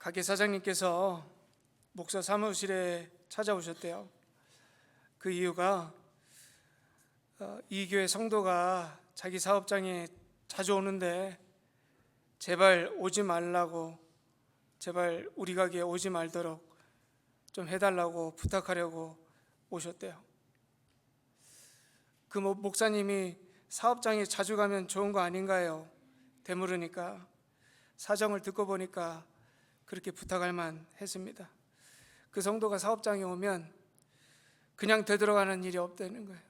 가게 사장님께서 목사 사무실에 찾아오셨대요. 그 이유가 이 교회 성도가 자기 사업장에 자주 오는데 제발 오지 말라고, 제발 우리 가게에 오지 말도록 좀 해달라고 부탁하려고 오셨대요. 그 목사님이 사업장에 자주 가면 좋은 거 아닌가요? 되물으니까 사정을 듣고 보니까 그렇게 부탁할 만 했습니다. 그 성도가 사업장에 오면 그냥 되돌아가는 일이 없다는 거예요.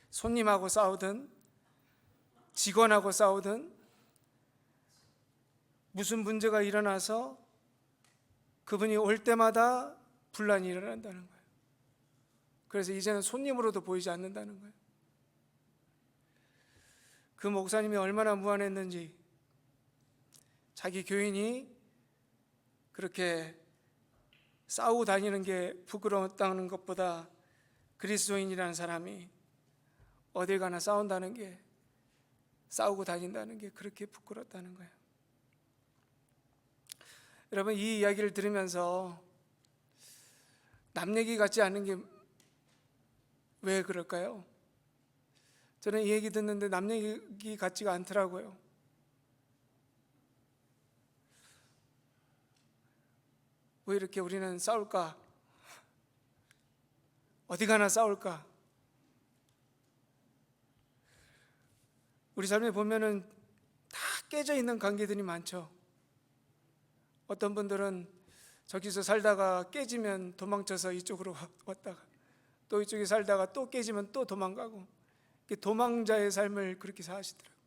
손님하고 싸우든 직원하고 싸우든 무슨 문제가 일어나서 그분이 올 때마다 분란이 일어난다는 거예요. 그래서 이제는 손님으로도 보이지 않는다는 거예요. 그 목사님이 얼마나 무안했는지, 자기 교인이 그렇게 싸우고 다니는 게 부끄러웠다는 것보다 그리스도인이라는 사람이 어딜 가나 싸운다는 게, 싸우고 다닌다는 게 그렇게 부끄럽다는 거예요. 여러분, 이 이야기를 들으면서 남 얘기 같지 않은 게 왜 그럴까요? 저는 이 얘기 듣는데 남 얘기 같지가 않더라고요. 왜 이렇게 우리는 싸울까? 어디 가나 싸울까? 우리 삶에 보면은 다 깨져 있는 관계들이 많죠. 어떤 분들은 저기서 살다가 깨지면 도망쳐서 이쪽으로 왔다가, 또 이쪽에 살다가 또 깨지면 또 도망가고, 도망자의 삶을 그렇게 사시더라고요.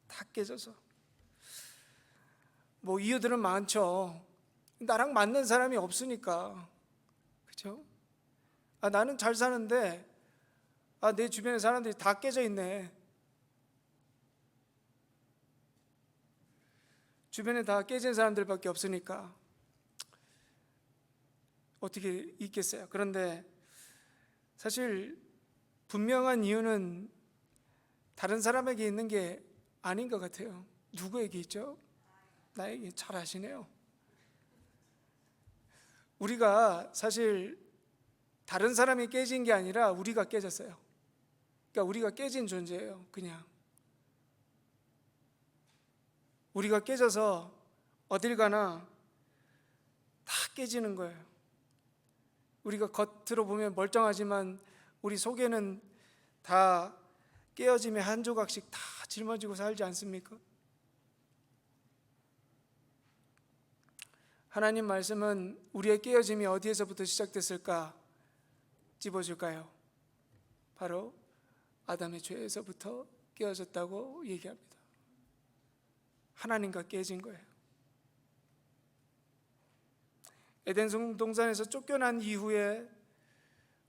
다 깨져서. 뭐 이유들은 많죠. 나랑 맞는 사람이 없으니까. 그렇죠? 나는 잘 사는데 내 주변에 사람들이 다 깨져 있네. 주변에 다 깨진 사람들밖에 없으니까 어떻게 있겠어요? 그런데 사실 분명한 이유는 다른 사람에게 있는 게 아닌 것 같아요. 누구에게 있죠? 나에게. 잘 아시네요. 우리가 사실 다른 사람이 깨진 게 아니라 우리가 깨졌어요. 그러니까 우리가 깨진 존재예요. 그냥 우리가 깨져서 어딜 가나 다 깨지는 거예요. 우리가 겉으로 보면 멀쩡하지만 우리 속에는 다 깨어짐에 한 조각씩 다 짊어지고 살지 않습니까? 하나님 말씀은 우리의 깨어짐이 어디에서부터 시작됐을까 찝어줄까요? 바로 아담의 죄에서부터 깨어졌다고 얘기합니다. 하나님과 깨진 거예요. 에덴 동산에서 쫓겨난 이후에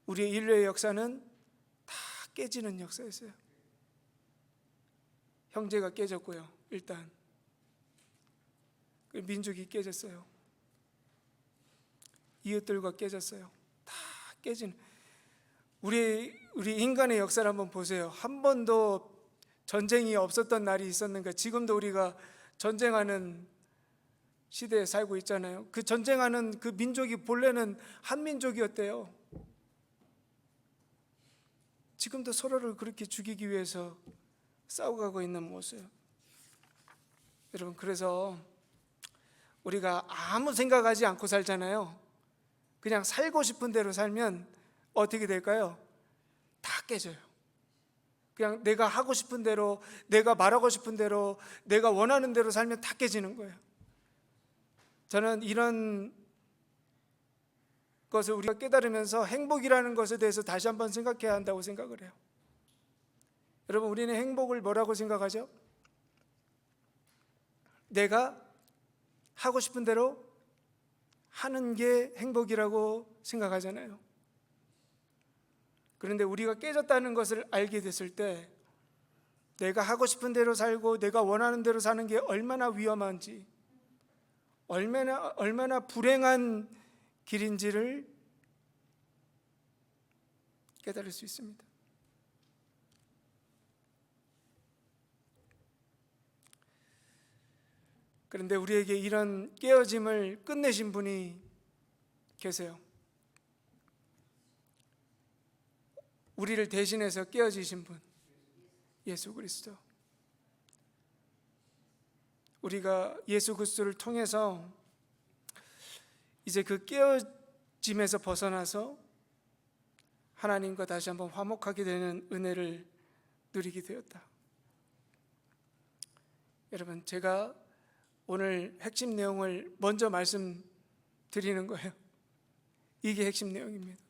우리의 인류의 역사는 다 깨지는 역사였어요. 형제가 깨졌고요. 일단 민족이 깨졌어요. 이웃들과 깨졌어요. 다 깨지는. 우리 인간의 역사를 한번 보세요. 한 번도 전쟁이 없었던 날이 있었는가? 지금도 우리가 전쟁하는 시대에 살고 있잖아요. 그 전쟁하는 그 민족이 본래는 한민족이었대요. 지금도 서로를 그렇게 죽이기 위해서 싸워가고 있는 모습. 여러분, 그래서 우리가 아무 생각하지 않고 살잖아요. 그냥 살고 싶은 대로 살면 어떻게 될까요? 다 깨져요. 그냥 내가 하고 싶은 대로, 내가 말하고 싶은 대로, 내가 원하는 대로 살면 다 깨지는 거예요. 저는 이런 것을 우리가 깨달으면서 행복이라는 것에 대해서 다시 한번 생각해야 한다고 생각을 해요. 여러분, 우리는 행복을 뭐라고 생각하죠? 내가 하고 싶은 대로 하는 게 행복이라고 생각하잖아요. 그런데 우리가 깨졌다는 것을 알게 됐을 때 내가 하고 싶은 대로 살고 내가 원하는 대로 사는 게 얼마나 위험한지, 얼마나 불행한 길인지를 깨달을 수 있습니다. 그런데 우리에게 이런 깨어짐을 끝내신 분이 계세요. 우리를 대신해서 깨어지신 분, 예수 그리스도. 우리가 예수 그리스도를 통해서 이제 그 깨어짐에서 벗어나서 하나님과 다시 한번 화목하게 되는 은혜를 누리게 되었다. 여러분, 제가 오늘 핵심 내용을 먼저 말씀드리는 거예요. 이게 핵심 내용입니다.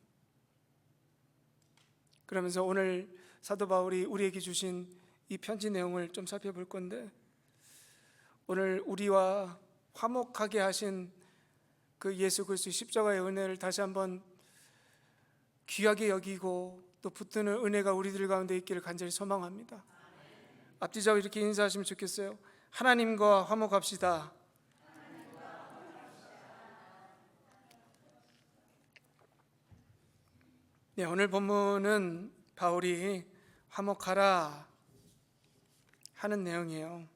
그러면서 오늘 사도 바울이 우리에게 주신 이 편지 내용을 좀 살펴볼 건데, 오늘 우리와 화목하게 하신 그 예수 그리스도의 십자가의 은혜를 다시 한번 귀하게 여기고 또 붙드는 은혜가 우리들 가운데 있기를 간절히 소망합니다. 앞뒤자고 이렇게 인사하시면 좋겠어요. 하나님과 화목합시다. 네, 오늘 본문은 바울이 화목하라 하는 내용이에요.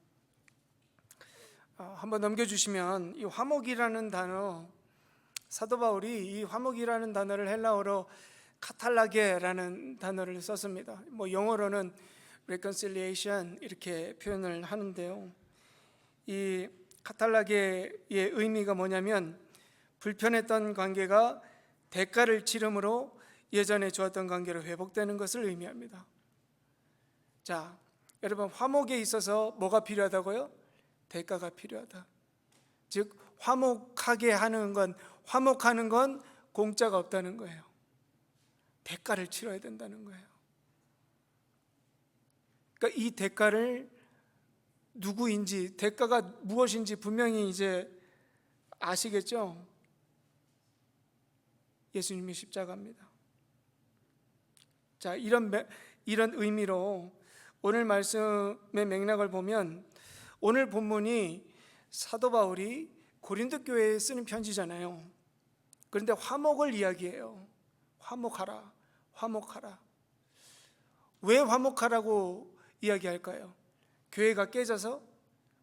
한번 넘겨주시면 이 화목이라는 단어, 사도 바울이 이 화목이라는 단어를 헬라어로 카탈라게라는 단어를 썼습니다. 영어로는 reconciliation 이렇게 표현을 하는데요. 이 카탈라게의 의미가 뭐냐면 불편했던 관계가 대가를 치름으로 예전에 좋았던 관계로 회복되는 것을 의미합니다. 자, 여러분, 화목에 있어서 뭐가 필요하다고요? 대가가 필요하다. 즉 화목하게 하는 건, 화목하는 건 공짜가 없다는 거예요. 대가를 치러야 된다는 거예요. 그러니까 이 대가를 누구인지, 대가가 무엇인지 분명히 이제 아시겠죠? 예수님의 십자가입니다. 자, 이런 의미로 오늘 말씀의 맥락을 보면, 오늘 본문이 사도 바울이 고린도 교회에 쓰는 편지잖아요. 그런데 화목을 이야기해요. 화목하라, 화목하라. 왜 화목하라고 이야기할까요? 교회가 깨져서?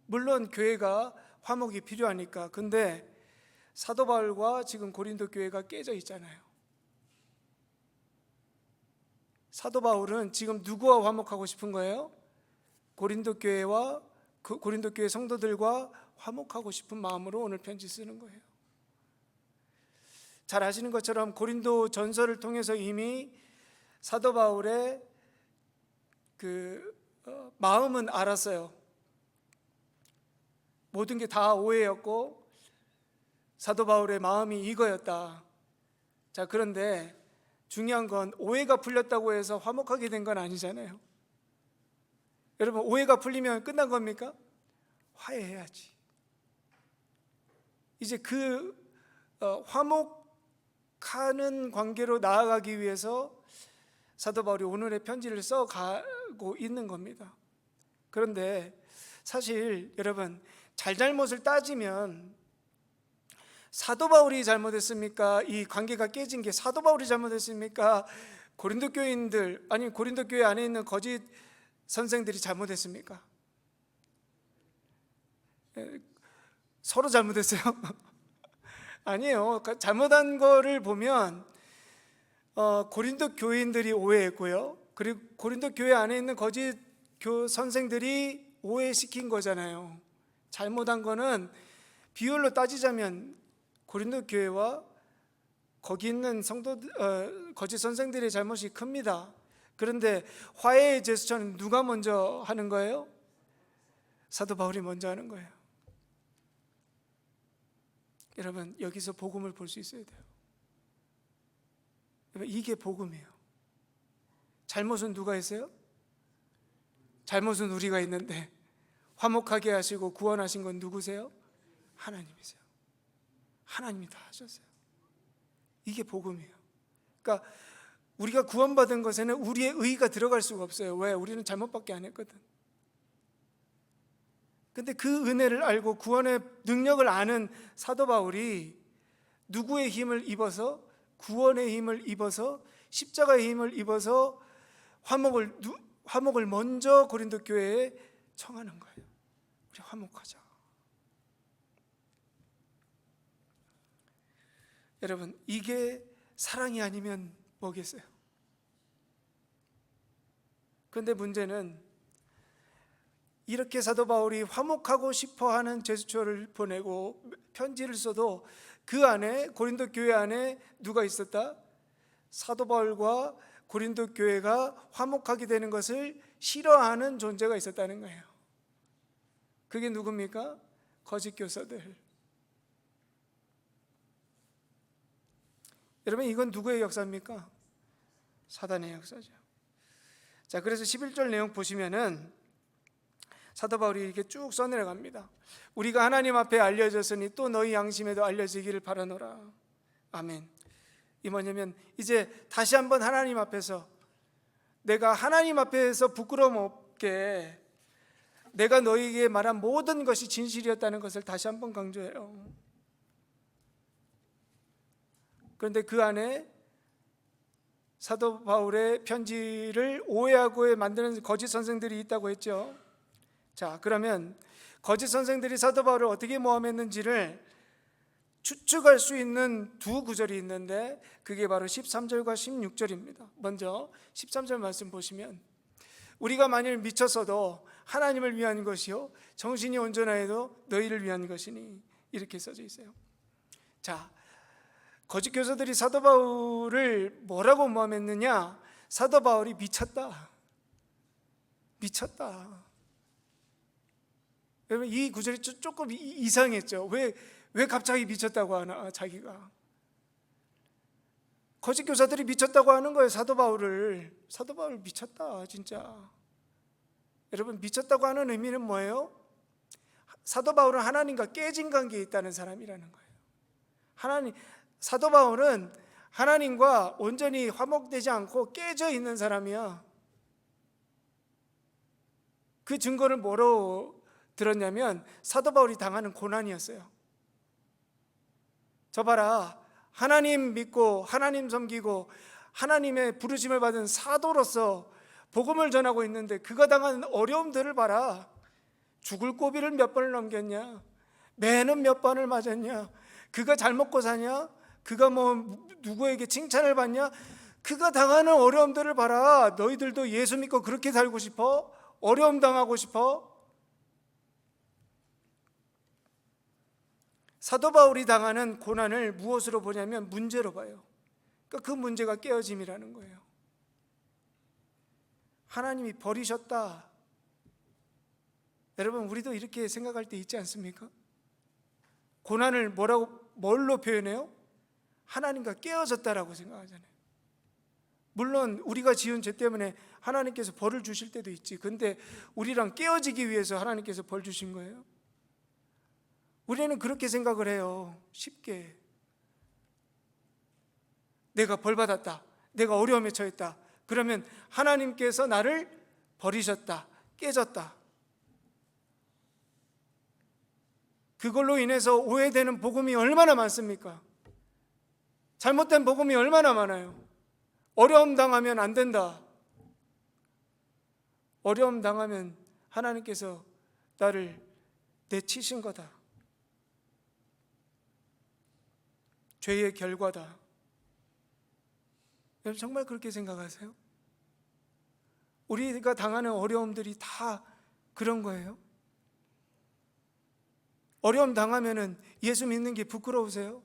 물론 교회가 화목이 필요하니까. 근데 사도 바울과 지금 고린도 교회가 깨져 있잖아요. 사도 바울은 지금 누구와 화목하고 싶은 거예요? 고린도 교회와 고린도 교회 성도들과 화목하고 싶은 마음으로 오늘 편지 쓰는 거예요. 잘 아시는 것처럼 고린도 전서를 통해서 이미 사도 바울의 마음은 알았어요. 모든 게 다 오해였고 사도 바울의 마음이 이거였다. 자, 그런데 중요한 건 오해가 풀렸다고 해서 화목하게 된 건 아니잖아요. 여러분, 오해가 풀리면 끝난 겁니까? 화해해야지. 이제 화목하는 관계로 나아가기 위해서 사도 바울이 오늘의 편지를 써가고 있는 겁니다. 그런데 사실 여러분, 잘잘못을 따지면 사도 바울이 잘못했습니까? 이 관계가 깨진 게 사도 바울이 잘못했습니까? 고린도 교인들, 아니 고린도 교회 안에 있는 거짓 선생들이 잘못했습니까? 서로 잘못했어요? 아니에요. 잘못한 거를 보면 고린도 교인들이 오해했고요, 그리고 고린도 교회 안에 있는 거짓 선생들이 오해시킨 거잖아요. 잘못한 거는 비율로 따지자면 고린도 교회와 거기 있는 거짓 선생들의 잘못이 큽니다. 그런데 화해의 제스처는 누가 먼저 하는 거예요? 사도 바울이 먼저 하는 거예요. 여러분, 여기서 복음을 볼 수 있어야 돼요. 이게 복음이에요. 잘못은 누가 했어요? 잘못은 우리가 했는데 화목하게 하시고 구원하신 건 누구세요? 하나님이세요. 하나님이 다 하셨어요. 이게 복음이에요. 그러니까 우리가 구원받은 것에는 우리의 의의가 들어갈 수가 없어요. 왜? 우리는 잘못밖에 안 했거든. 근데 그 은혜를 알고 구원의 능력을 아는 사도 바울이 누구의 힘을 입어서, 구원의 힘을 입어서, 십자가의 힘을 입어서 화목을 먼저 고린도 교회에 청하는 거예요. 우리 화목하자. 여러분, 이게 사랑이 아니면 뭐겠어요? 그런데 문제는 이렇게 사도 바울이 화목하고 싶어하는 제스처를 보내고 편지를 써도 그 안에, 고린도 교회 안에 누가 있었다? 사도 바울과 고린도 교회가 화목하게 되는 것을 싫어하는 존재가 있었다는 거예요. 그게 누굽니까? 거짓 교사들. 여러분, 이건 누구의 역사입니까? 사단의 역사죠. 자, 그래서 11절 내용 보시면은 사도 바울이 이렇게 쭉 써내려갑니다. 우리가 하나님 앞에 알려졌으니 또 너희 양심에도 알려지기를 바라노라. 아멘. 이 뭐냐면 이제 다시 한번 하나님 앞에서, 내가 하나님 앞에서 부끄러움 없게 내가 너희에게 말한 모든 것이 진실이었다는 것을 다시 한번 강조해요. 그런데 그 안에 사도 바울의 편지를 오해하고 만드는 거짓 선생들이 있다고 했죠. 자, 그러면 거짓 선생들이 사도 바울을 어떻게 모함했는지를 추측할 수 있는 두 구절이 있는데 그게 바로 13절과 16절입니다. 먼저 13절 말씀 보시면, 우리가 만일 미쳤어도 하나님을 위한 것이요 정신이 온전하여도 너희를 위한 것이니, 이렇게 써져 있어요. 자, 거짓 교사들이 사도 바울을 뭐라고 모함했느냐? 사도 바울이 미쳤다. 여러분, 이 구절이 조금 이상했죠. 왜 갑자기 미쳤다고 하나, 자기가. 거짓 교사들이 미쳤다고 하는 거예요, 사도 바울 미쳤다, 진짜. 여러분, 미쳤다고 하는 의미는 뭐예요? 사도 바울은 하나님과 깨진 관계에 있다는 사람이라는 거예요. 사도 바울은 하나님과 온전히 화목되지 않고 깨져 있는 사람이야. 그 증거를 뭐로 들었냐면 사도 바울이 당하는 고난이었어요. 저 봐라, 하나님 믿고 하나님 섬기고 하나님의 부르심을 받은 사도로서 복음을 전하고 있는데 그가 당하는 어려움들을 봐라. 죽을 고비를 몇 번을 넘겼냐? 매는 몇 번을 맞았냐? 그가 잘 먹고 사냐? 그가 누구에게 칭찬을 받냐? 그가 당하는 어려움들을 봐라. 너희들도 예수 믿고 그렇게 살고 싶어? 어려움 당하고 싶어? 사도 바울이 당하는 고난을 무엇으로 보냐면 문제로 봐요. 그러니까 그 문제가 깨어짐이라는 거예요. 하나님이 버리셨다. 여러분, 우리도 이렇게 생각할 때 있지 않습니까? 고난을 뭘로 표현해요? 하나님과 깨어졌다라고 생각하잖아요. 물론 우리가 지은 죄 때문에 하나님께서 벌을 주실 때도 있지. 근데 우리랑 깨어지기 위해서 하나님께서 벌 주신 거예요. 우리는 그렇게 생각을 해요. 쉽게. 내가 벌 받았다, 내가 어려움에 처했다, 그러면 하나님께서 나를 버리셨다, 깨졌다. 그걸로 인해서 오해되는 복음이 얼마나 많습니까? 잘못된 복음이 얼마나 많아요. 어려움 당하면 안 된다. 어려움 당하면 하나님께서 나를 내치신 거다. 죄의 결과다. 여러분, 정말 그렇게 생각하세요? 우리가 당하는 어려움들이 다 그런 거예요? 어려움 당하면은 예수 믿는 게 부끄러우세요?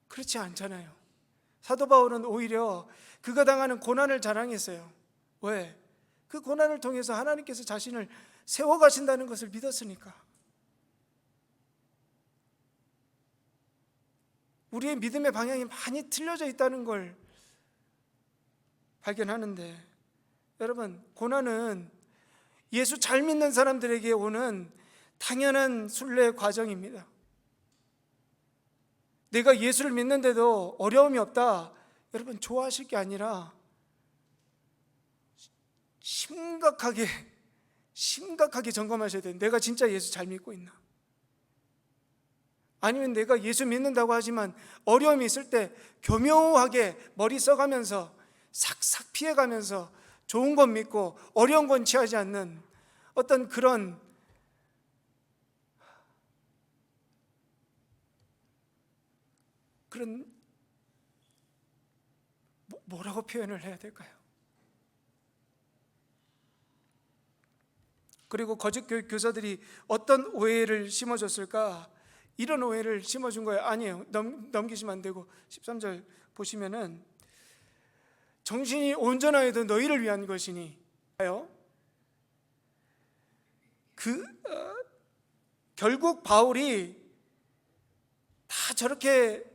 그렇지 않잖아요. 사도 바울은 오히려 그가 당하는 고난을 자랑했어요. 왜? 그 고난을 통해서 하나님께서 자신을 세워가신다는 것을 믿었으니까. 우리의 믿음의 방향이 많이 틀려져 있다는 걸 발견하는데, 여러분, 고난은 예수 잘 믿는 사람들에게 오는 당연한 순례 과정입니다. 내가 예수를 믿는데도 어려움이 없다, 여러분, 좋아하실 게 아니라 심각하게 점검하셔야 돼요. 내가 진짜 예수 잘 믿고 있나? 아니면 내가 예수 믿는다고 하지만 어려움이 있을 때 교묘하게 머리 써가면서 싹싹 피해가면서 좋은 건 믿고 어려운 건 취하지 않는 어떤 그런 그런 뭐라고 표현을 해야 될까요? 그리고 거짓 교사들이 어떤 오해를 심어줬을까? 이런 오해를 심어준 거예요. 아니에요. 넘기시면 안 되고 13절 보시면은 정신이 온전하여도 너희를 위한 것이니 결국 바울이 다 저렇게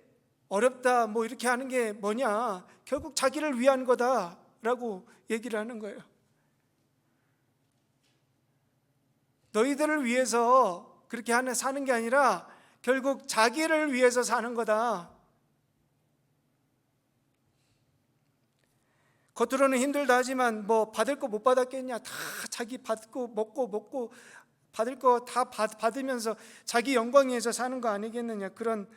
어렵다 뭐 이렇게 하는 게 뭐냐, 결국 자기를 위한 거다라고 얘기를 하는 거예요. 너희들을 위해서 그렇게 사는 게 아니라 결국 자기를 위해서 사는 거다. 겉으로는 힘들다 하지만 뭐 받을 거 못 받았겠냐, 다 자기 받고 먹고 받을 거 다 받으면서 자기 영광 위해서 사는 거 아니겠느냐, 그런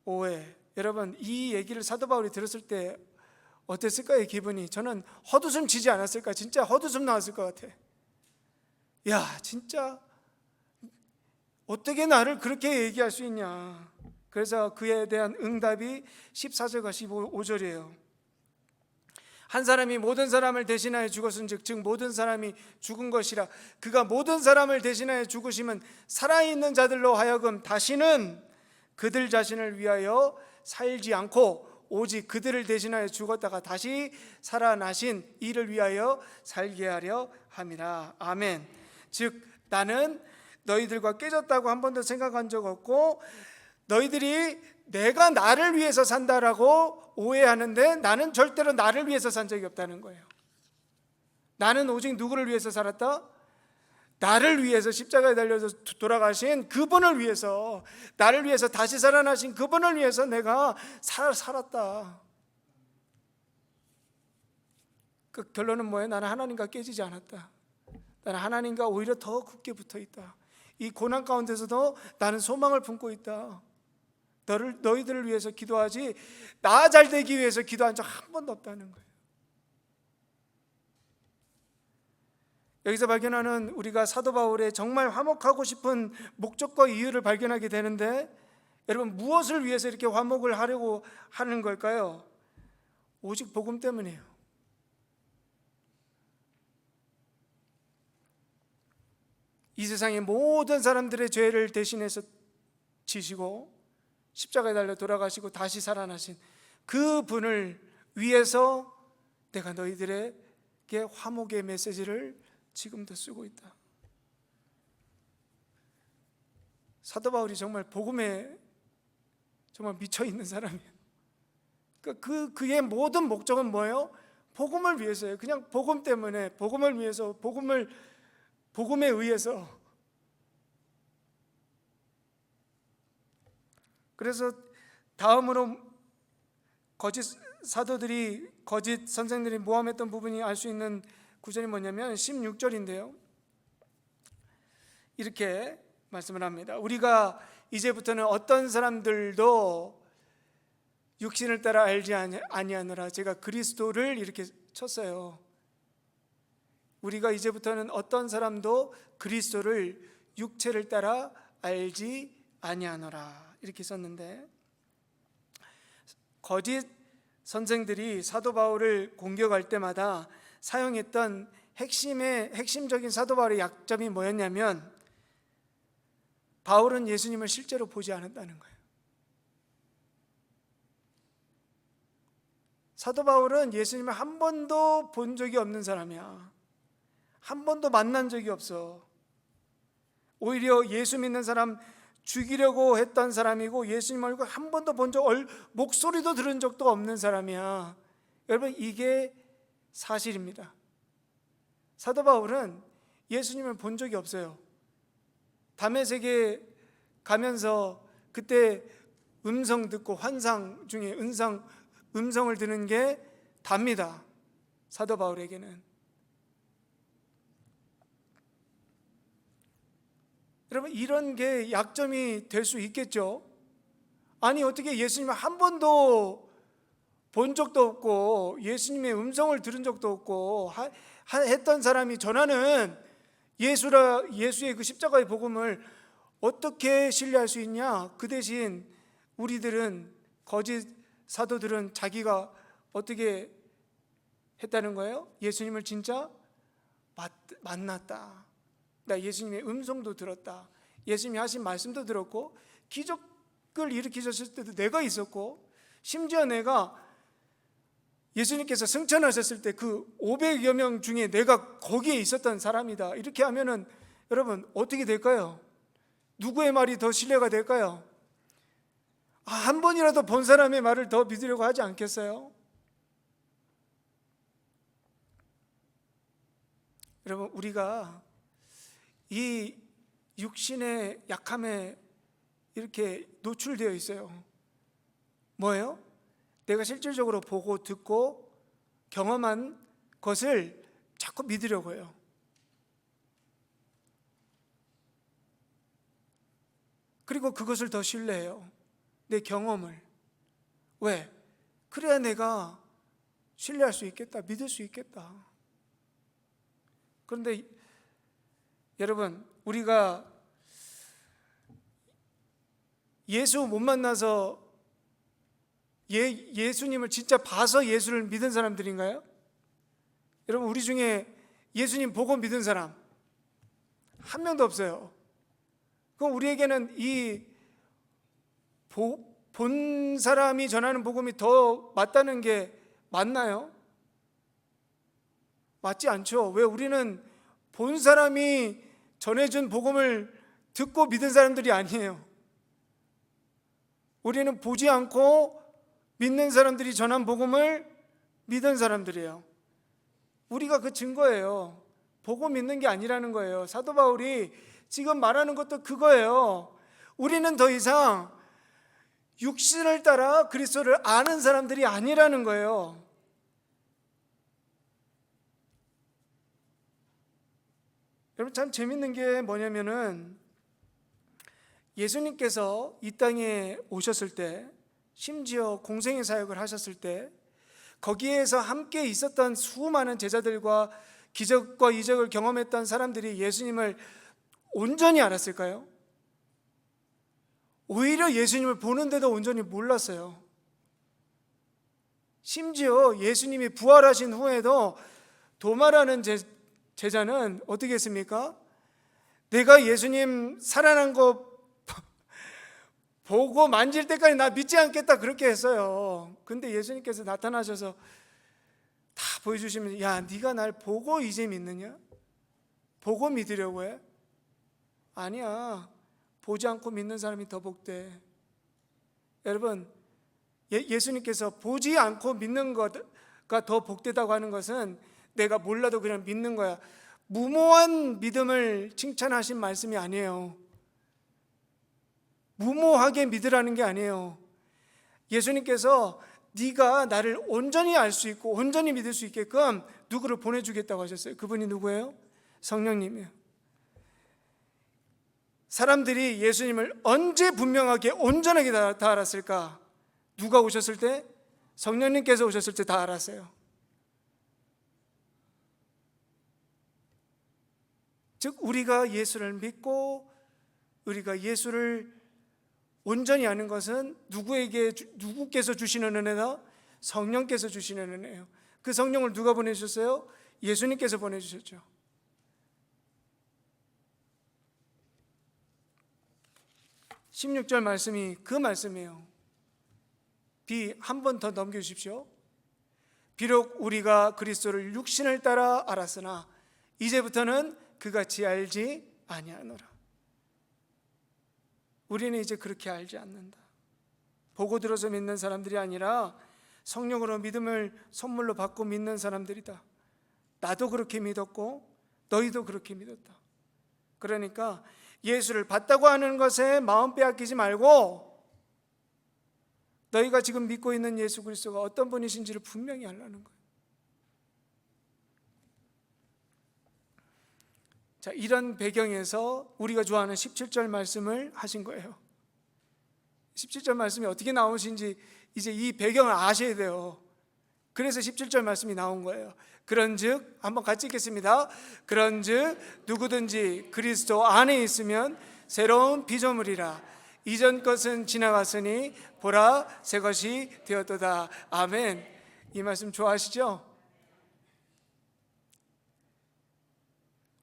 오해. 여러분, 이 얘기를 사도 바울이 들었을 때 어땠을까요? 기분이. 저는 헛웃음 치지 않았을까? 진짜 헛웃음 나왔을 것 같아. 야, 진짜 어떻게 나를 그렇게 얘기할 수 있냐. 그래서 그에 대한 응답이 14절과 15절이에요. 한 사람이 모든 사람을 대신하여 죽었은즉 즉 모든 사람이 죽은 것이라. 그가 모든 사람을 대신하여 죽으심은 살아있는 자들로 하여금 다시는 그들 자신을 위하여 살지 않고 오직 그들을 대신하여 죽었다가 다시 살아나신 이를 위하여 살게 하려 함이라. 아멘. 즉 나는 너희들과 깨졌다고 한 번도 생각한 적 없고, 너희들이 내가 나를 위해서 산다라고 오해하는데 나는 절대로 나를 위해서 산 적이 없다는 거예요. 나는 오직 누구를 위해서 살았다? 나를 위해서 십자가에 달려서 돌아가신 그분을 위해서, 나를 위해서 다시 살아나신 그분을 위해서 내가 살았다. 그 결론은 뭐예요? 나는 하나님과 깨지지 않았다. 나는 하나님과 오히려 더 굳게 붙어 있다. 이 고난 가운데서도 나는 소망을 품고 있다. 너희들을 위해서 기도하지 나 잘 되기 위해서 기도한 적 한 번도 없다는 거예요. 여기서 발견하는 우리가 사도 바울의 정말 화목하고 싶은 목적과 이유를 발견하게 되는데, 여러분 무엇을 위해서 이렇게 화목을 하려고 하는 걸까요? 오직 복음 때문이에요. 이 세상의 모든 사람들의 죄를 대신해서 지시고 십자가에 달려 돌아가시고 다시 살아나신 그 분을 위해서 내가 너희들에게 화목의 메시지를 지금도 쓰고 있다. 사도 바울이 정말 복음에 정말 미쳐 있는 사람이에요. 그의 모든 목적은 뭐예요? 복음을 위해서예요. 그냥 복음 때문에, 복음을 위해서, 복음에 의해서. 그래서 다음으로 거짓 사도들이, 거짓 선생들이 모함했던 부분이 알 수 있는 구절이 뭐냐면 16절인데요. 이렇게 말씀을 합니다. 우리가 이제부터는 어떤 사람들도 육신을 따라 알지 아니하노라. 제가 그리스도를 이렇게 쳤어요. 우리가 이제부터는 어떤 사람도 그리스도를 육체를 따라 알지 아니하노라 이렇게 썼는데, 거짓 선생들이 사도 바울을 공격할 때마다 사용했던 핵심적인 사도 바울의 약점이 뭐였냐면, 바울은 예수님을 실제로 보지 않았다는 거예요. 사도 바울은 예수님을 한 번도 본 적이 없는 사람이야. 한 번도 만난 적이 없어. 오히려 예수 믿는 사람 죽이려고 했던 사람이고, 예수님 얼굴 한 번도 본 적, 목소리도 들은 적도 없는 사람이야. 여러분, 이게 사실입니다. 사도 바울은 예수님을 본 적이 없어요. 다메섹에 가면서 그때 음성 듣고, 환상 중에 음성을 듣는 게 답니다. 사도 바울에게는. 여러분, 이런 게 약점이 될 수 있겠죠. 아니, 어떻게 예수님을 한 번도 본 적도 없고 예수님의 음성을 들은 적도 없고 했던 사람이 전하는 예수의 그 십자가의 복음을 어떻게 신뢰할 수 있냐? 그 대신 우리들은, 거짓 사도들은 자기가 어떻게 했다는 거예요? 예수님을 진짜 만났다, 나 예수님의 음성도 들었다, 예수님이 하신 말씀도 들었고, 기적을 일으키셨을 때도 내가 있었고, 심지어 내가 예수님께서 승천하셨을 때 그 500여 명 중에 내가 거기에 있었던 사람이다, 이렇게 하면은 여러분 어떻게 될까요? 누구의 말이 더 신뢰가 될까요? 한 번이라도 본 사람의 말을 더 믿으려고 하지 않겠어요? 여러분, 우리가 이 육신의 약함에 이렇게 노출되어 있어요. 뭐예요? 내가 실질적으로 보고 듣고 경험한 것을 자꾸 믿으려고 해요. 그리고 그것을 더 신뢰해요. 내 경험을. 왜? 그래야 내가 신뢰할 수 있겠다, 믿을 수 있겠다. 그런데 여러분, 우리가 예수 못 만나서 예수님을 진짜 봐서 예수를 믿은 사람들인가요? 여러분, 우리 중에 예수님 보고 믿은 사람 한 명도 없어요. 그럼 우리에게는 이 본 사람이 전하는 복음이 더 맞다는 게 맞나요? 맞지 않죠. 왜? 우리는 본 사람이 전해준 복음을 듣고 믿은 사람들이 아니에요. 우리는 보지 않고 믿는 사람들이 전한 복음을 믿은 사람들이에요. 우리가 그 증거예요. 보고 믿는 게 아니라는 거예요. 사도 바울이 지금 말하는 것도 그거예요. 우리는 더 이상 육신을 따라 그리스도를 아는 사람들이 아니라는 거예요. 여러분, 참 재밌는 게 뭐냐면은, 예수님께서 이 땅에 오셨을 때, 심지어 공생의 사역을 하셨을 때, 거기에서 함께 있었던 수많은 제자들과 기적과 이적을 경험했던 사람들이 예수님을 온전히 알았을까요? 오히려 예수님을 보는데도 온전히 몰랐어요. 심지어 예수님이 부활하신 후에도 도마라는 제자는 어떻게 했습니까? 내가 예수님 살아난 거 보고 만질 때까지 나 믿지 않겠다, 그렇게 했어요. 근데 예수님께서 나타나셔서 다 보여주시면서, 야, 네가 날 보고 이제 믿느냐? 보고 믿으려고 해? 아니야, 보지 않고 믿는 사람이 더 복돼. 여러분, 예수님께서 보지 않고 믿는 것가 더 복되다고 하는 것은 내가 몰라도 그냥 믿는 거야, 무모한 믿음을 칭찬하신 말씀이 아니에요. 무모하게 믿으라는 게 아니에요. 예수님께서 네가 나를 온전히 알 수 있고 온전히 믿을 수 있게끔 누구를 보내주겠다고 하셨어요. 그분이 누구예요? 성령님이에요. 사람들이 예수님을 언제 분명하게 온전하게 다 알았을까? 누가 오셨을 때? 성령님께서 오셨을 때 다 알았어요. 즉, 우리가 예수를 믿고 우리가 예수를 온전히 아는 것은 누구께서 주시는 은혜다? 성령께서 주시는 은혜예요. 그 성령을 누가 보내주셨어요? 예수님께서 보내주셨죠. (16절) 말씀이 그 말씀이에요. B 한 번 더 넘겨주십시오. 비록 우리가 그리스도를 육신을 따라 알았으나 이제부터는 그같이 알지 아니하노라. 우리는 이제 그렇게 알지 않는다. 보고 들어서 믿는 사람들이 아니라 성령으로 믿음을 선물로 받고 믿는 사람들이다. 나도 그렇게 믿었고 너희도 그렇게 믿었다. 그러니까 예수를 봤다고 하는 것에 마음 빼앗기지 말고 너희가 지금 믿고 있는 예수 그리스도가 어떤 분이신지를 분명히 알라는 거예요. 자, 이런 배경에서 우리가 좋아하는 17절 말씀을 하신 거예요. 17절 말씀이 어떻게 나오신지 이제 이 배경을 아셔야 돼요. 그래서 17절 말씀이 나온 거예요. 그런즉, 한번 같이 읽겠습니다. 그런즉 누구든지 그리스도 안에 있으면 새로운 피조물이라. 이전 것은 지나갔으니 보라 새 것이 되었도다. 아멘. 이 말씀 좋아하시죠?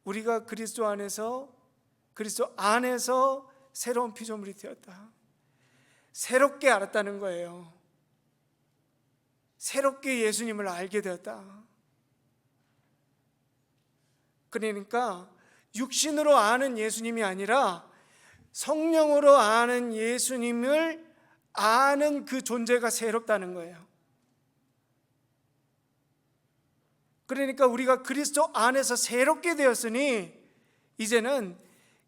우리가 그리스도 안에서 새로운 피조물이 되었다. 새롭게 알았다는 거예요. 새롭게 예수님을 알게 되었다. 그러니까 육신으로 아는 예수님이 아니라 성령으로 아는 예수님을 아는 그 존재가 새롭다는 거예요. 그러니까 우리가 그리스도 안에서 새롭게 되었으니 이제는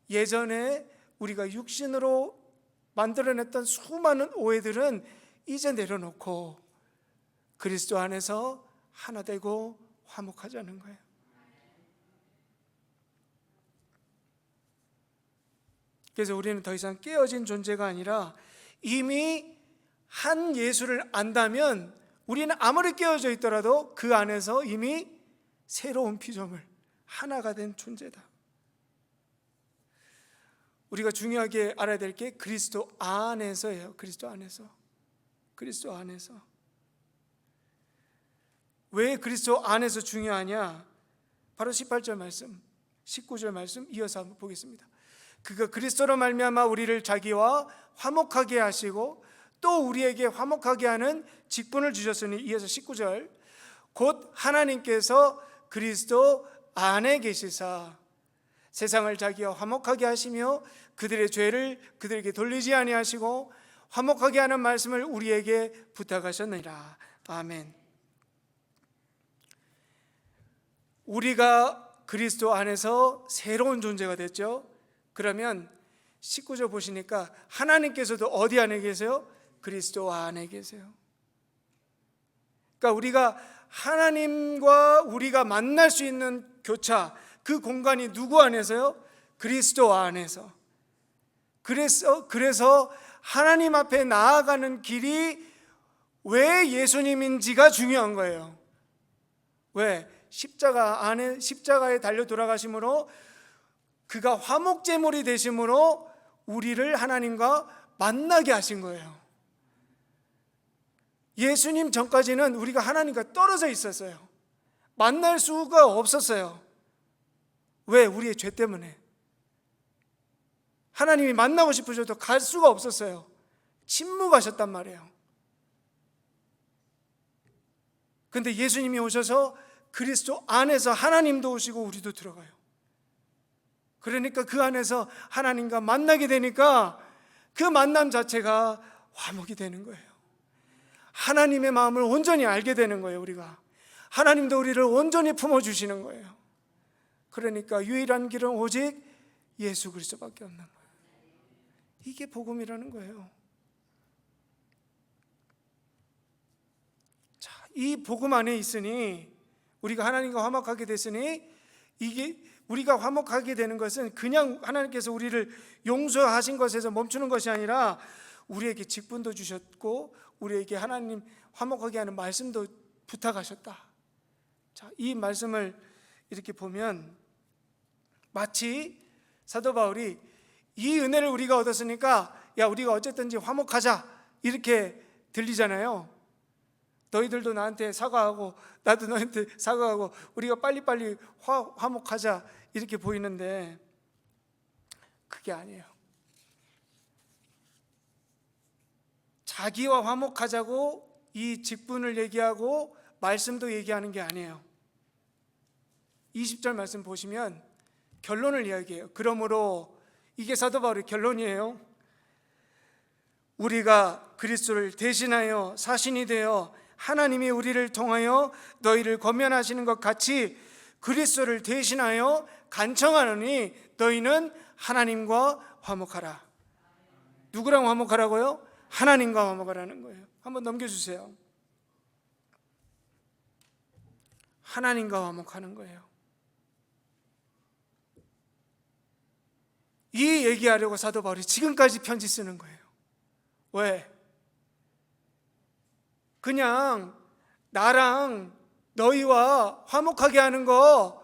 예전에 우리가 육신으로 만들어냈던 수많은 오해들은 이제 내려놓고 그리스도 안에서 하나 되고 화목하자는 거예요. 그래서 우리는 더 이상 깨어진 존재가 아니라 이미 한 예수를 안다면 우리는 아무리 깨어져 있더라도 그 안에서 이미 새로운 피조물, 하나가 된 존재다. 우리가 중요하게 알아야 될 게 그리스도 안에서예요. 그리스도 안에서. 그리스도 안에서. 왜 그리스도 안에서 중요하냐? 바로 18절 말씀, 19절 말씀 이어서 한번 보겠습니다. 그가 그리스도로 말미암아 우리를 자기와 화목하게 하시고 또 우리에게 화목하게 하는 직분을 주셨으니, 이어서 19절, 곧 하나님께서 그리스도 안에 계시사 세상을 자기와 화목하게 하시며 그들의 죄를 그들에게 돌리지 아니하시고 화목하게 하는 말씀을 우리에게 부탁하셨느니라. 아멘. 우리가 그리스도 안에서 새로운 존재가 됐죠. 그러면 19절 보시니까 하나님께서도 어디 안에 계세요? 그리스도 안에 계세요. 그러니까 우리가 하나님과 우리가 만날 수 있는 교차, 그 공간이 누구 안에서요? 그리스도 안에서. 그래서 하나님 앞에 나아가는 길이 왜 예수님인지가 중요한 거예요. 왜? 십자가에 달려 돌아가심으로 그가 화목제물이 되심으로 우리를 하나님과 만나게 하신 거예요. 예수님 전까지는 우리가 하나님과 떨어져 있었어요. 만날 수가 없었어요. 왜? 우리의 죄 때문에. 하나님이 만나고 싶으셔도 갈 수가 없었어요. 침묵하셨단 말이에요. 근데 예수님이 오셔서 그리스도 안에서 하나님도 오시고 우리도 들어가요. 그러니까 그 안에서 하나님과 만나게 되니까 그 만남 자체가 화목이 되는 거예요. 하나님의 마음을 온전히 알게 되는 거예요. 우리가 하나님도 우리를 온전히 품어주시는 거예요. 그러니까 유일한 길은 오직 예수 그리스도밖에 없는 거예요. 이게 복음이라는 거예요. 자, 이 복음 안에 있으니 우리가 하나님과 화목하게 됐으니, 이게 우리가 화목하게 되는 것은 그냥 하나님께서 우리를 용서하신 것에서 멈추는 것이 아니라 우리에게 직분도 주셨고 우리에게 하나님 화목하게 하는 말씀도 부탁하셨다. 자, 이 말씀을 이렇게 보면 마치 사도 바울이 이 은혜를 우리가 얻었으니까 야, 우리가 어쨌든지 화목하자 이렇게 들리잖아요. 너희들도 나한테 사과하고 나도 너한테 사과하고 우리가 빨리빨리 화목하자 이렇게 보이는데 그게 아니에요. 자기와 화목하자고 이 직분을 얘기하고 말씀도 얘기하는 게 아니에요. 20절 말씀 보시면 결론을 이야기해요. 그러므로, 이게 사도 바울의 결론이에요. 우리가 그리스도를 대신하여 사신이 되어 하나님이 우리를 통하여 너희를 권면하시는 것 같이 그리스도를 대신하여 간청하노니 너희는 하나님과 화목하라. 누구랑 화목하라고요? 하나님과 화목하라는 거예요. 한번 넘겨주세요. 하나님과 화목하는 거예요. 이 얘기하려고 사도 바울이 지금까지 편지 쓰는 거예요. 왜? 그냥 나랑 너희와 화목하게 하는 거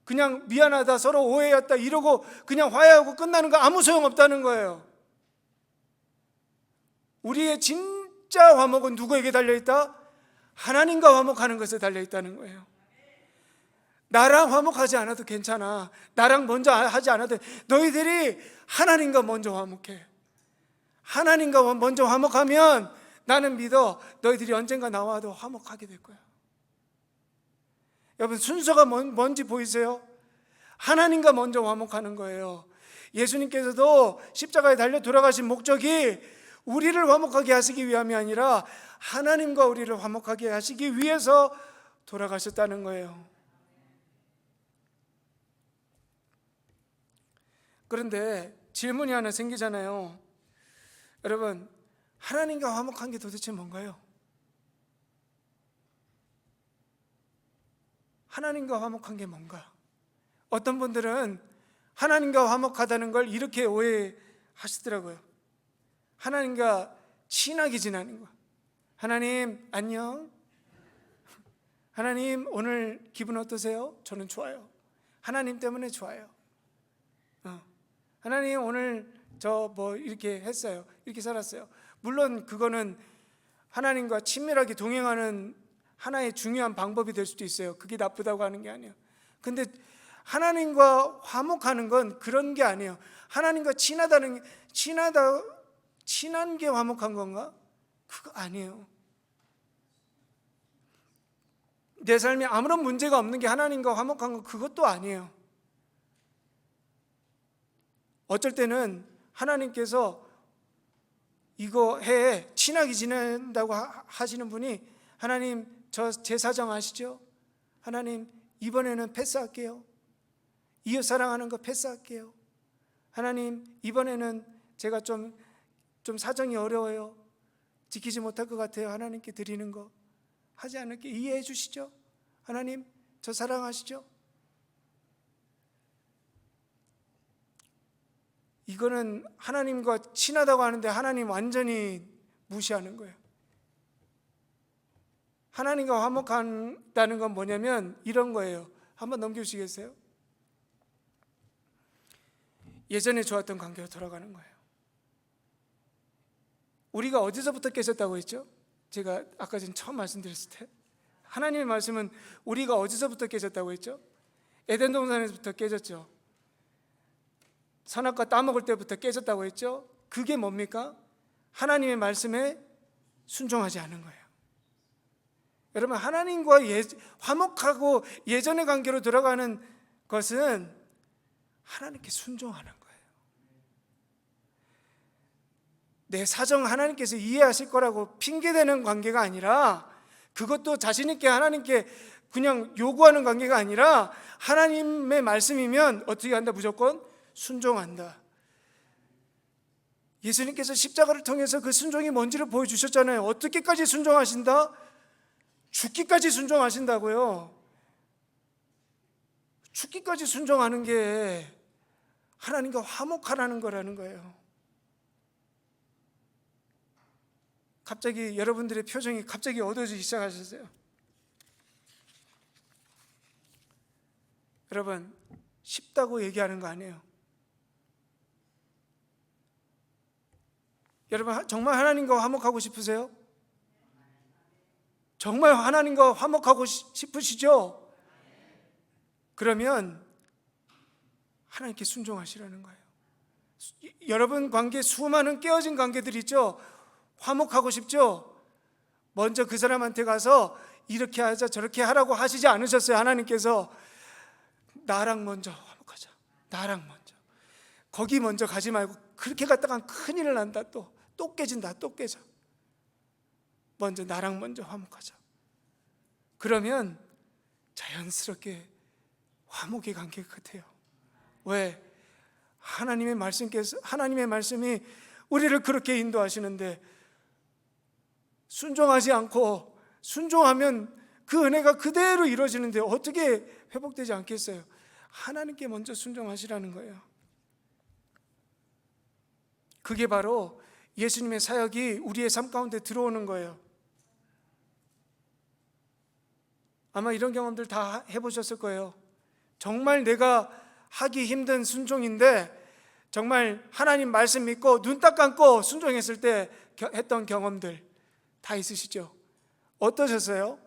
그냥 미안하다, 서로 오해였다 이러고 그냥 화해하고 끝나는 거 아무 소용없다는 거예요. 우리의 진짜 화목은 누구에게 달려있다? 하나님과 화목하는 것에 달려있다는 거예요. 나랑 화목하지 않아도 괜찮아. 나랑 먼저 하지 않아도 너희들이 하나님과 먼저 화목해. 하나님과 먼저 화목하면 나는 믿어 너희들이 언젠가 나와도 화목하게 될 거야. 여러분, 순서가 뭔지 보이세요? 하나님과 먼저 화목하는 거예요. 예수님께서도 십자가에 달려 돌아가신 목적이 우리를 화목하게 하시기 위함이 아니라 하나님과 우리를 화목하게 하시기 위해서 돌아가셨다는 거예요. 그런데 질문이 하나 생기잖아요. 여러분, 하나님과 화목한 게 도대체 뭔가요? 하나님과 화목한 게 뭔가? 어떤 분들은 하나님과 화목하다는 걸 이렇게 오해하시더라고요. 하나님과 친하게 지내는 거. 하나님 안녕. 하나님 오늘 기분 어떠세요? 저는 좋아요. 하나님 때문에 좋아요. 하나님 오늘 저 뭐 이렇게 했어요. 이렇게 살았어요. 물론 그거는 하나님과 친밀하게 동행하는 하나의 중요한 방법이 될 수도 있어요. 그게 나쁘다고 하는 게 아니에요. 근데 하나님과 화목하는 건 그런 게 아니에요. 하나님과 친한 게 화목한 건가? 그거 아니에요. 내 삶에 아무런 문제가 없는 게 하나님과 화목한 건 그것도 아니에요. 어쩔 때는 하나님께서 이거 해 친하게 지낸다고 하시는 분이 하나님 제 사정 아시죠? 하나님 이번에는 패스할게요. 이웃 사랑하는 거 패스할게요. 하나님 이번에는 제가 좀 사정이 어려워요. 지키지 못할 것 같아요. 하나님께 드리는 거 하지 않을게 이해해 주시죠? 하나님 저 사랑하시죠? 이거는 하나님과 친하다고 하는데 하나님 완전히 무시하는 거예요. 하나님과 화목한다는 건 뭐냐면 이런 거예요. 한번 넘겨주시겠어요? 예전에 좋았던 관계로 돌아가는 거예요. 우리가 어디서부터 깨졌다고 했죠? 제가 아까 전 처음 말씀드렸을 때 하나님의 말씀은 우리가 어디서부터 깨졌다고 했죠? 에덴 동산에서부터 깨졌죠. 선악과 따먹을 때부터 깨졌다고 했죠. 그게 뭡니까? 하나님의 말씀에 순종하지 않은 거예요. 여러분, 하나님과 화목하고 예전의 관계로 돌아가는 것은 하나님께 순종하는 거예요. 내 사정 하나님께서 이해하실 거라고 핑계대는 관계가 아니라, 그것도 자신 있게 하나님께 그냥 요구하는 관계가 아니라 하나님의 말씀이면 어떻게 한다? 무조건 순종한다. 예수님께서 십자가를 통해서 그 순종이 뭔지를 보여주셨잖아요. 어떻게까지 순종하신다? 죽기까지 순종하신다고요. 죽기까지 순종하는 게 하나님과 화목하라는 거라는 거예요. 갑자기 여러분들의 표정이 갑자기 어두워지기 시작하셨어요. 여러분, 쉽다고 얘기하는 거 아니에요. 여러분, 정말 하나님과 화목하고 싶으세요? 정말 하나님과 화목하고 싶으시죠? 그러면 하나님께 순종하시라는 거예요. 여러분 관계 수많은 깨어진 관계들 있죠? 화목하고 싶죠? 먼저 그 사람한테 가서 이렇게 하자 저렇게 하라고 하시지 않으셨어요. 하나님께서 나랑 먼저 화목하자. 나랑 먼저. 거기 먼저 가지 말고 그렇게 갔다간 큰일 난다. 또 깨진다. 또 깨져. 먼저 나랑 먼저 화목하자. 그러면 자연스럽게 화목의 관계가 같아요. 왜? 하나님의 말씀이 우리를 그렇게 인도하시는데 순종하지 않고, 순종하면 그 은혜가 그대로 이루어지는데 어떻게 회복되지 않겠어요? 하나님께 먼저 순종하시라는 거예요. 그게 바로 예수님의 사역이 우리의 삶 가운데 들어오는 거예요. 아마 이런 경험들 다 해보셨을 거예요. 정말 내가 하기 힘든 순종인데 정말 하나님 말씀 믿고 눈 딱 감고 순종했을 때 했던 경험들 다 있으시죠? 어떠셨어요?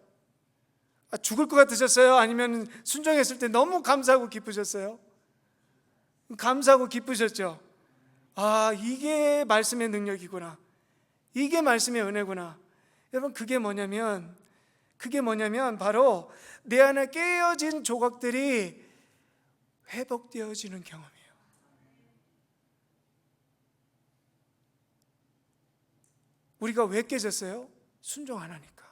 죽을 것 같으셨어요? 아니면 순종했을 때 너무 감사하고 기쁘셨어요? 감사하고 기쁘셨죠? 이게 말씀의 능력이구나. 이게 말씀의 은혜구나. 여러분, 그게 뭐냐면 바로 내 안에 깨어진 조각들이 회복되어지는 경험이에요. 우리가 왜 깨졌어요? 순종 안 하니까.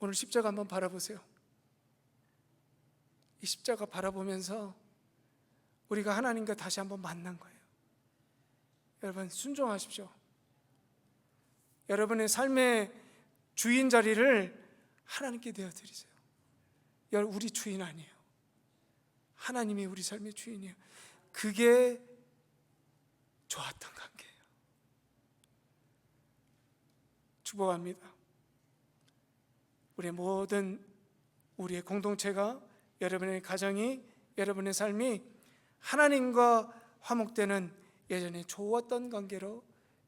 오늘 십자가 한번 바라보세요. 이 십자가 바라보면서 우리가 하나님과 다시 한번 만난 거예요. 여러분, 순종하십시오. 여러분의 삶의 주인 자리를 하나님께 내어드리세요. 우리 주인 아니에요. 하나님이 우리 삶의 주인이에요. 그게 좋았던 관계예요. 축복합니다. 우리의 모든 우리의 공동체가, 여러분의 가정이, 여러분의 삶이 하나님과 화목되는 예전에 좋았던 관계로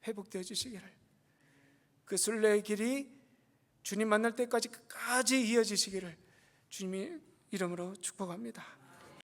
회복되어 주시기를, 그 순례의 길이 주님 만날 때까지 끝까지 이어지시기를 주님의 이름으로 축복합니다.